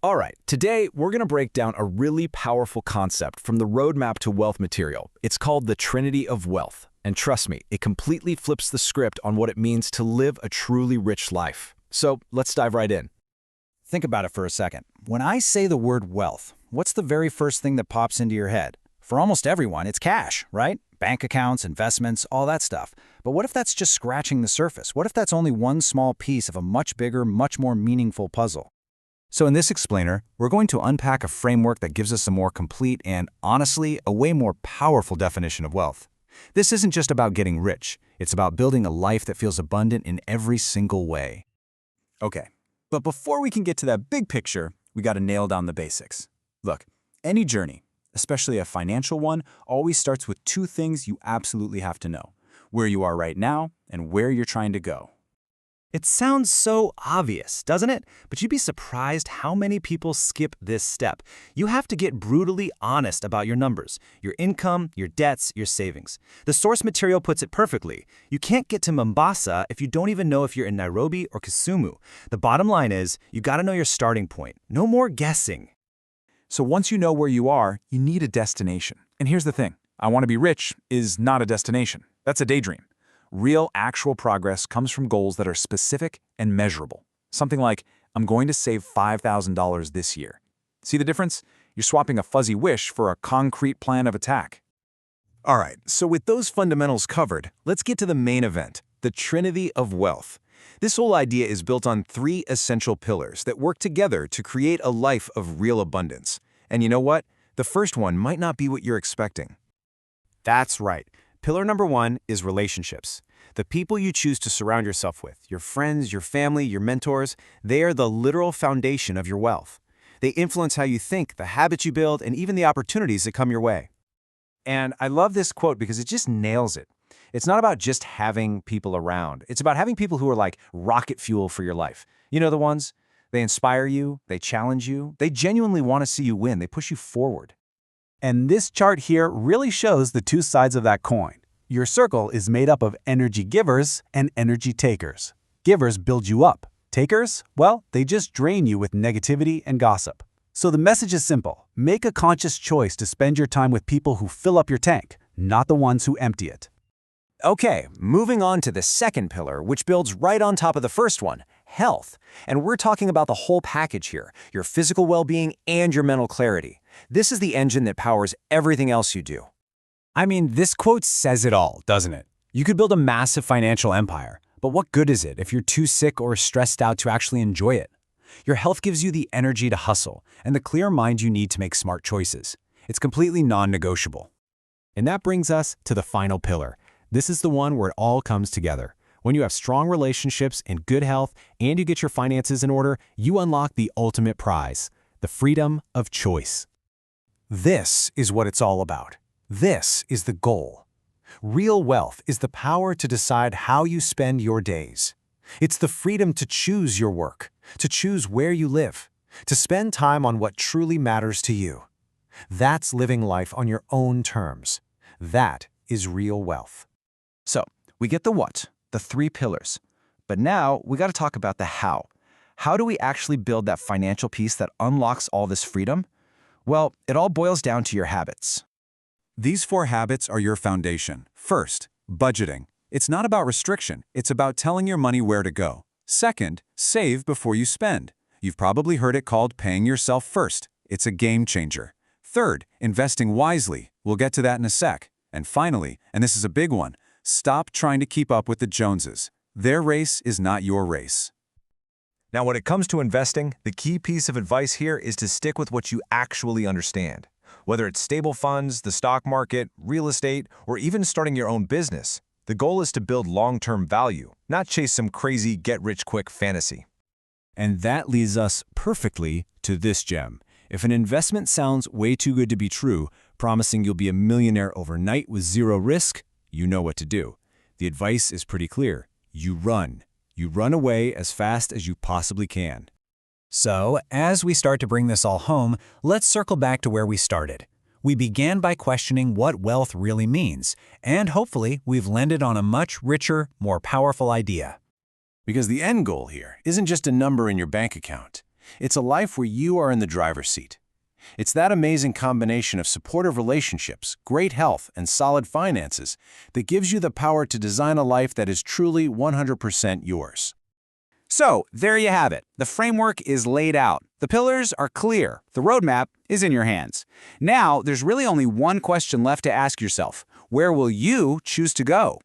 All right, today we're going to break down a really powerful concept from the roadmap to wealth material. It's called the Trinity of Wealth. And trust me, it completely flips the script on what it means to live a truly rich life. So let's dive right in. Think about it for a second. When I say the word wealth, what's the very first thing that pops into your head? For almost everyone, it's cash, right? Bank accounts, investments, all that stuff. But what if that's just scratching the surface? What if that's only one small piece of a much bigger, much more meaningful puzzle? So in this explainer, we're going to unpack a framework that gives us a more complete and, honestly, a way more powerful definition of wealth. This isn't just about getting rich. It's about building a life that feels abundant in every single way. Okay, but before we can get to that big picture, we got to nail down the basics. Look, any journey, especially a financial one, always starts with two things you absolutely have to know: where you are right now and where you're trying to go. It sounds so obvious, doesn't it? But you'd be surprised how many people skip this step. You have to get brutally honest about your numbers, your income, your debts, your savings. The source material puts it perfectly. You can't get to Mombasa if you don't even know if you're in Nairobi or Kisumu. The bottom line is, you gotta know your starting point. No more guessing. So once you know where you are, you need a destination. And here's the thing: I want to be rich is not a destination. That's a daydream. Real, actual progress comes from goals that are specific and measurable. Something like, I'm going to save $5,000 this year. See the difference? You're swapping a fuzzy wish for a concrete plan of attack. All right, so with those fundamentals covered, let's get to the main event, the Trinity of Wealth. This whole idea is built on three essential pillars that work together to create a life of real abundance. And you know what? The first one might not be what you're expecting. That's right. Pillar number one is relationships. The people you choose to surround yourself with, your friends, your family, your mentors, they are the literal foundation of your wealth. They influence how you think, the habits you build, and even the opportunities that come your way. And I love this quote because it just nails it. It's not about just having people around. It's about having people who are like rocket fuel for your life. You know the ones? They inspire you, they challenge you, they genuinely want to see you win, they push you forward. And this chart here really shows the two sides of that coin. Your circle is made up of energy givers and energy takers. Givers build you up. Takers, well, they just drain you with negativity and gossip. So the message is simple. Make a conscious choice to spend your time with people who fill up your tank, not the ones who empty it. Okay, moving on to the second pillar, which builds right on top of the first one, health. And we're talking about the whole package here, your physical well-being and your mental clarity. This is the engine that powers everything else you do. I mean, this quote says it all, doesn't it? You could build a massive financial empire, but what good is it if you're too sick or stressed out to actually enjoy it? Your health gives you the energy to hustle and the clear mind you need to make smart choices. It's completely non-negotiable. And that brings us to the final pillar. This is the one where it all comes together. When you have strong relationships and good health and you get your finances in order, you unlock the ultimate prize, the freedom of choice. This is what it's all about. This is the goal. Real wealth is the power to decide how you spend your days. It's the freedom to choose your work, to choose where you live, to spend time on what truly matters to you. That's living life on your own terms. That is real wealth. So, we get the what, the three pillars. But now, we got to talk about the how. How do we actually build that financial piece that unlocks all this freedom? Well, it all boils down to your habits. These 4 habits are your foundation. First, budgeting. It's not about restriction, it's about telling your money where to go. Second, save before you spend. You've probably heard it called paying yourself first. It's a game changer. Third, investing wisely. We'll get to that in a sec. And finally, and this is a big one, stop trying to keep up with the Joneses. Their race is not your race. Now, when it comes to investing, the key piece of advice here is to stick with what you actually understand. Whether it's stable funds, the stock market, real estate, or even starting your own business, the goal is to build long-term value, not chase some crazy get-rich-quick fantasy. And that leads us perfectly to this gem. If an investment sounds way too good to be true, promising you'll be a millionaire overnight with zero risk, you know what to do. The advice is pretty clear. You run. You run away as fast as you possibly can. So, as we start to bring this all home, let's circle back to where we started. We began by questioning what wealth really means, and hopefully we've landed on a much richer, more powerful idea. Because the end goal here isn't just a number in your bank account. It's a life where you are in the driver's seat. It's that amazing combination of supportive relationships, great health, and solid finances that gives you the power to design a life that is truly 100% yours. So, there you have it. The framework is laid out. The pillars are clear. The roadmap is in your hands. Now, there's really only one question left to ask yourself. Where will you choose to go?